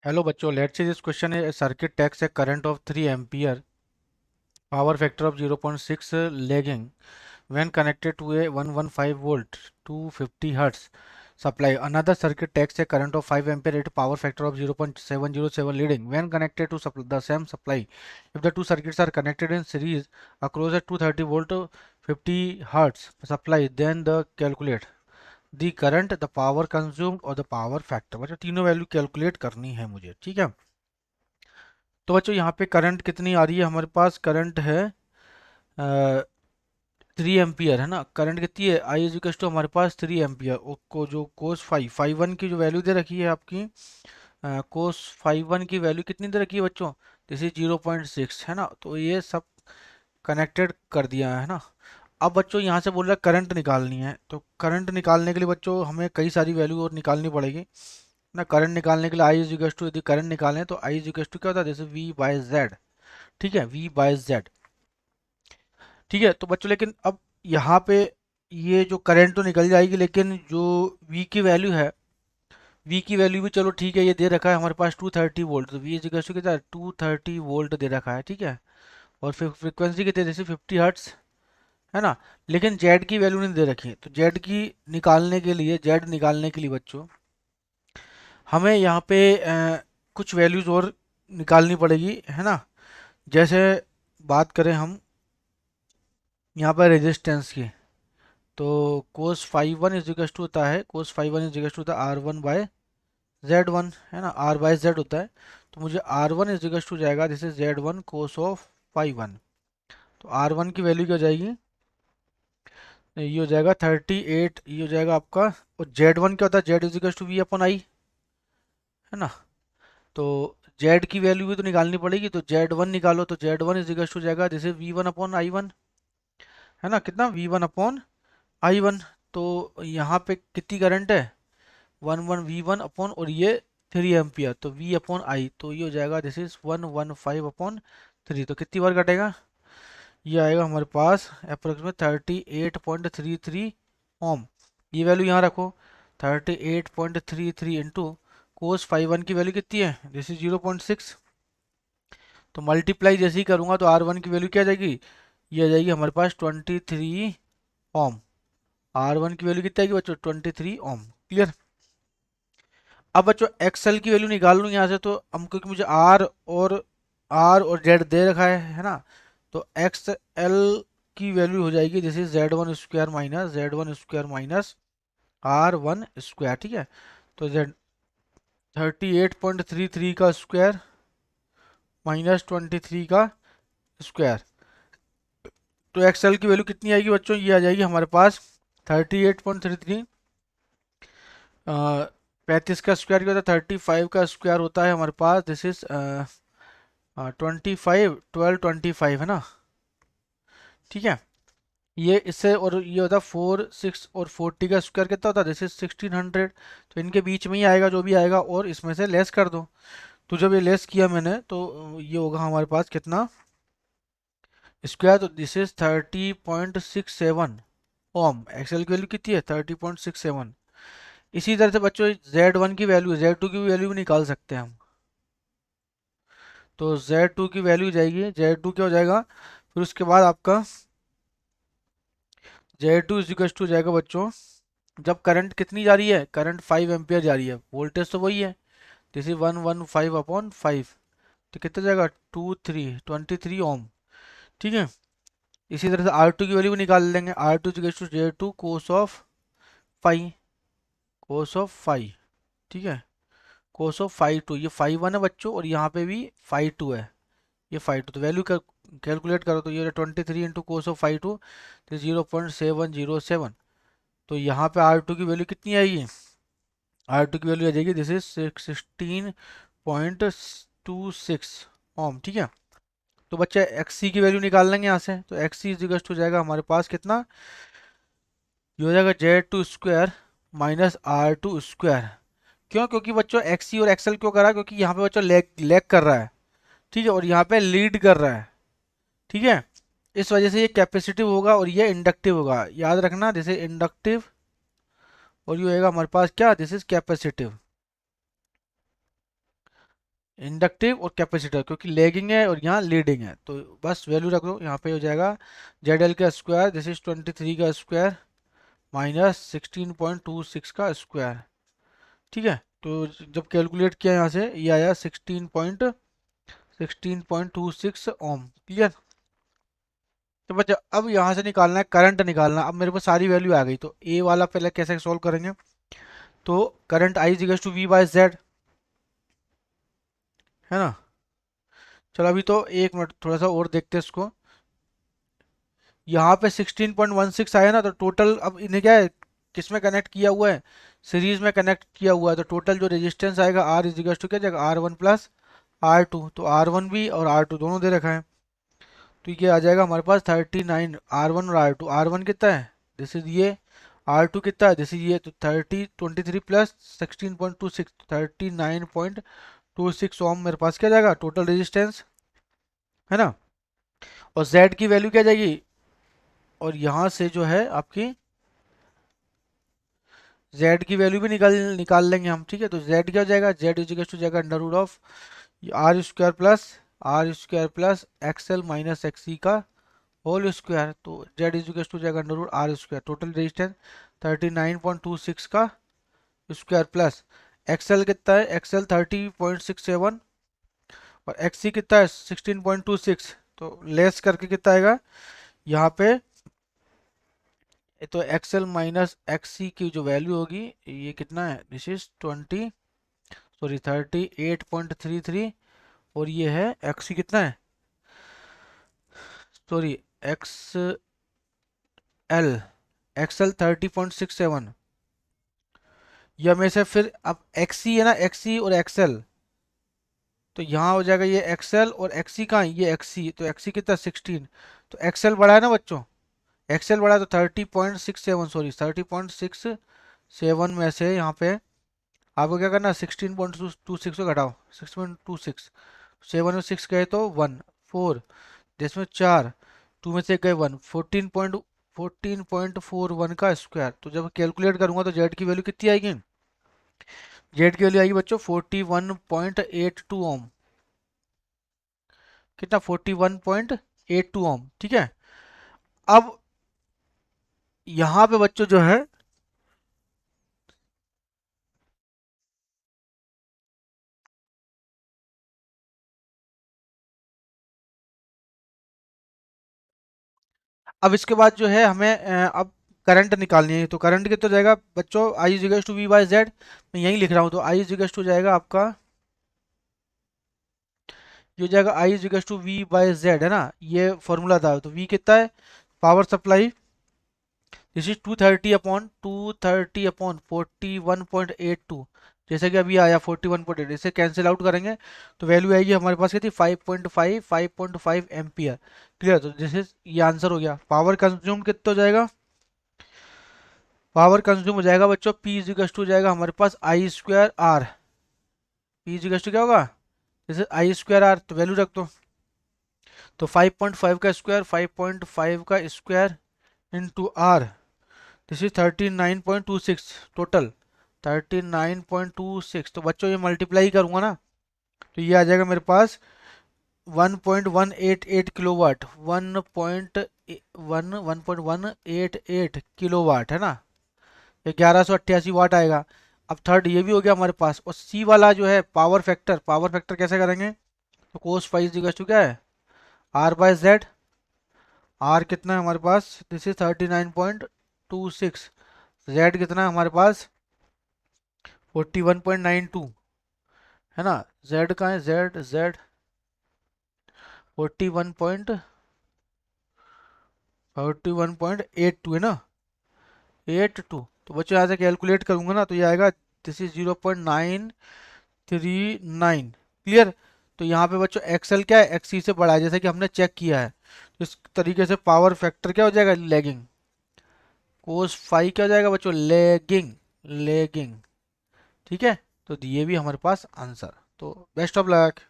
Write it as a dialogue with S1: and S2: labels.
S1: Hello बच्चों, let's say this question is a circuit takes a current of 3 ampere, power factor of 0.6 lagging when connected to a 115 volt 250 hertz supply. Another circuit takes a current of 5 ampere at a power factor of 0.707 leading when connected to the same supply. If the two circuits are connected in series across a 230 volt 50 hertz supply, then the calculate the current, the power consumed और the power factor. बच्चों तीनों value calculate करनी है मुझे, ठीक है। तो बच्चों यहाँ पे करंट कितनी आ रही है, हमारे पास करंट है 3 एम्पियर है ना। करंट कितनी है, आई इज इक्वल टू हमारे पास 3 एम्पियर को जो कोस फाइव फाइव वन की जो वैल्यू दे रखी है आपकी, कोस फाइव वन की वैल्यू कितनी दे रखी है बच्चों, जैसे 0.6 है ना। तो ये सब कनेक्टेड कर दिया है ना। अब बच्चों यहाँ से बोल रहा है करंट निकालनी है, तो करंट निकालने के लिए बच्चों हमें कई सारी वैल्यू और निकालनी पड़ेगी ना। करंट निकालने के लिए आई इज इक्वल टू, यदि करंट निकालें तो आई इज इक्वल टू क्या होता है, जैसे वी बाय जेड, ठीक है, वी बाय जेड, ठीक है। तो बच्चों लेकिन अब यहाँ पे ये जो करंट तो निकल जाएगी, लेकिन जो वी की वैल्यू है, वी की वैल्यू भी चलो ठीक है, ये दे रखा है हमारे पास 230 वोल्ट, तो वी इज इक्वल टू कितना है 230 वोल्ट दे रखा है, ठीक है। और फिर फ्रिक्वेंसी कितनी है, जैसे 50 हर्ट्स है ना। लेकिन जेड की वैल्यू नहीं दे रखी है, तो जेड की निकालने के लिए, जेड निकालने के लिए बच्चों हमें यहाँ पे कुछ वैल्यूज और निकालनी पड़ेगी, है ना। जैसे बात करें हम यहाँ पर रेजिस्टेंस की, तो cos five one is equal to होता है, cos five one is equal to होता है R one by Z one, है ना, आर बाय जेड होता है। तो मुझे R one is equal to जाएगा, this is Z one cos of five one. तो आर वन की वैल्यू क्या हो जाएगी, ये हो जाएगा 38, ये हो जाएगा आपका। और जेड वन क्या होता है, Z is equal to V upon I, है ना। तो जेड की वैल्यू भी तो निकालनी पड़ेगी, तो जेड वन निकालो, तो Z one is equal to जाएगा जैसे V one upon I one, है ना, कितना V one upon I one. तो यहाँ पे कितनी करंट है, one one V one upon, और ये 3 एम्पियर, तो वी अपॉन आई, तो ये हो जाएगा दिस इज 115 अपॉन 3। तो कितनी बार कटेगा, ये आएगा हमारे पास अप्रोक्सीमेट 38.33 ओम। ये वैल्यू यहाँ रखो, 38.33 इंटू कोस फाइव वन की वैल्यू कितनी है, दिस इज 0.6। तो मल्टीप्लाई जैसे ही करूंगा तो आर वन की वैल्यू क्या आ जाएगी, ये आ जाएगी हमारे पास 23 ओम। आर वन की वैल्यू कितनी आएगी बच्चों, 23 ओम। क्लियर। अब बच्चों एक्सएल की वैल्यू निकाल लूँ यहाँ से, तो हम क्योंकि मुझे आर और जेड दे रखा है ना। तो एक्स एल की वैल्यू हो जाएगी, जैसे Z one square minus Z one square minus R one square, ठीक है। तो जेड 38.33 का स्क्वायर माइनस 23 का स्क्वायर। तो एक्सएल की वैल्यू कितनी आएगी बच्चों, ये आ जाएगी हमारे पास 38.33, 35 का स्क्वायर क्या होता है, 35 का स्क्वायर होता है हमारे पास, दिस इज 25, 1225 है ना, ठीक है। ये इससे और ये होता है 4 6 और 40 का स्क्वायर कितना होता है, दिस इज 1600। तो इनके बीच में ही आएगा जो भी आएगा, और इसमें से लेस कर दो। तो जब ये लेस किया मैंने, तो ये होगा हमारे पास कितना स्क्वायर, तो दिस इज 30.67 ओम। एक्सएल की वैल्यू कितनी है, 30.67। इसी तरह से बच्चों जेड वन की वैल्यू, जेड टू की वैल्यू भी निकाल सकते हैं हम। तो जेड टू की वैल्यू जाएगी, जेड टू क्या हो जाएगा, फिर उसके बाद आपका Z two is equal to जाएगा बच्चों, जब करंट कितनी जा रही है, करंट 5 एम्पियर जा रही है, वोल्टेज तो वही है, जैसे 115 अपॉन 5, तो कितना जाएगा 23 ओम, ठीक है। इसी तरह से आर टू की वैल्यू भी निकाल लेंगे, R two is equal to Z two cos of five, cos of five, ठीक है, कोस ऑफ फाइव टू, ये फाइव वन है बच्चों, और यहाँ पे भी फाइव टू है, ये फाइव टू। तो वैल्यू कैलकुलेट करो, तो ये 23 into cos of five two, तो 0.707। तो यहाँ पे आर टू की वैल्यू कितनी आएगी, आर टू की वैल्यू आ जाएगी दिस इज 16.26 ओम, ठीक है। तो बच्चा एक्स सी की वैल्यू निकाल लेंगे यहाँ से, तो X C is equal to जाएगा हमारे पास कितना, ये हो जाएगा Z two square minus R two square. क्यों, क्योंकि बच्चों एक्स सी और एक्सएल क्यों करा, क्योंकि यहाँ पे बच्चों लेग लेग कर रहा है, ठीक है, और यहाँ पे लीड कर रहा है, ठीक है। इस वजह से ये कैपेसिटिव होगा और ये इंडक्टिव होगा, याद रखना, जैसे इंडक्टिव, और ये होगा हमारे पास क्या, दिस इज कैपेसिटिव, इंडक्टिव और कैपेसिटर, क्योंकि लेगिंग है और यहाँ लीडिंग है, तो बस वैल्यू रख दो। यहाँ पे हो जाएगा जेड एल का स्क्वायर, दिस इज 23 का स्क्वायर माइनस 16.26 का स्क्वायर। ठीक है, तो जब कैलकुलेट किया यहाँ से ये आया 16.26 ओम। क्लियर। तो बच्चा अब यहाँ से निकालना है करंट निकालना। अब मेरे पास सारी वैल्यू आ गई, तो ए वाला पहले कैसे सॉल्व करेंगे। तो current I is to V by Z, है ना। चलो अभी तो एक मिनट थोड़ा सा और देखते हैं इसको। यहाँ पे 16.16 आया ना, तो टोटल अब इन्हें क्या है, किसमें कनेक्ट किया हुआ है, सीरीज में कनेक्ट किया हुआ है, तो टोटल जो रेजिस्टेंस आएगा आर इज टू क्या जाएगा R one plus R two, तो आर वन भी और आर टू दोनों दे रखा है, तो ये आ जाएगा हमारे पास 39 आर वन और आर टू। आर वन कितना है, दिस इज ये, आर टू कितना है, दिस इज ये, तो 23 प्लस 16.26 39.26 ओम मेरे पास क्या जाएगा टोटल रेजिस्टेंस, है ना। और जेड की वैल्यू क्या जाएगी, और यहाँ से जो है आपकी जेड की वैल्यू भी निकाल निकाल लेंगे हम। ठीक है, तो जेड क्या हो जाएगा, जेड इज टू जाएगा under root of R square plus XL minus XC का होल स्क्वायर, तो जेड इज टू जाएगा under root R square, total resistance 39.26 का स्क्वायर प्लस एक्सएल कितना है, एक्सएल 30.67 और एक्सी कितना है 16.26, तो लेस करके कितना आएगा यहाँ पे, तो एक्सएल माइनस एक्सी की जो वैल्यू होगी ये कितना है, दिस इज 38.33 और ये है एक्सी कितना है, सॉरी एक्स एल एक्सएल 30.67, या में से फिर अब एक्सी है ना, एक्सी और एक्सएल, तो यहाँ हो जाएगा ये एक्सएल और एक्सी कहाँ है? ये एक्सी, तो एक्सी कितना 16, तो एक्सएल बड़ा है ना बच्चों, एक्सएल बड़ा है, तो 30.67 सॉरी 30.67 में से यहाँ पे आपको क्या करना है 16.26 को घटाओ, 6.26, 7 में 6 गए तो 1 4, जिसमें 4 2 में से गए 1 14.41 का स्क्वायर, तो जब कैलकुलेट करूंगा तो जेड की वैल्यू कितनी आएगी, जेड की वैल्यू आएगी बच्चों 41.82 ओम, कितना 41.82 ओम। ठीक है, अब यहाँ पे बच्चों जो है अब इसके बाद जो है हमें अब करंट निकालनी है, तो करंट कितना जाएगा बच्चों, I is to V by Z, मैं यही लिख रहा हूँ, तो आई इज टू जाएगा आपका, ये हो जाएगा I is to V by Z, है ना, ये फॉर्मूला था, तो वी कितना है power supply, this is 230 upon 41.82, जैसे कि अभी आया 41.8, इसे कैंसिल आउट करेंगे तो वैल्यू आएगी हमारे पास कितनी 5.5 एम्पियर। क्लियर, तो जैसे ये आंसर हो गया। पावर कंज्यूम कितना हो जाएगा, पावर कंज्यूम हो जाएगा बच्चों पी इजिकल्स टू जाएगा हमारे पास I square R, P is equals to क्या होगा, जैसे आई स्क्वायर आर, तो वैल्यू रख दो, तो 5.5 का स्क्वायर 5.5 का square into R, this is 39.26 total 39.26, तो बच्चों ये मल्टीप्लाई करूंगा ना, तो ये आ जाएगा मेरे पास 1.188 किलोवाट, 1.188 किलोवाट, है ना, ये 1188 वाट आएगा। अब थर्ड ये भी हो गया हमारे पास, और सी वाला जो है पावर फैक्टर, पावर फैक्टर कैसे करेंगे, तो कोस फाइव इक्वल टू क्या है आर बाय जेड, आर कितना है हमारे पास, दिस इज 39.26, जेड कितना है हमारे पास 41.92, है ना, जेड का है जेड जेड 41.82 है ना, 82, तो बच्चों यहाँ से कैलकुलेट करूंगा ना तो ये आएगा दिस इज 0.939। क्लियर, तो यहाँ पे बच्चों एक्सएल क्या है एक्सी से बड़ा है, जैसे कि हमने चेक किया है, तो इस तरीके से पावर फैक्टर क्या हो जाएगा लैगिंग, कोस फाई क्या हो जाएगा बच्चों लैगिंग, लैगिंग। ठीक है, तो ये भी हमारे पास आंसर, तो बेस्ट ऑफ लक।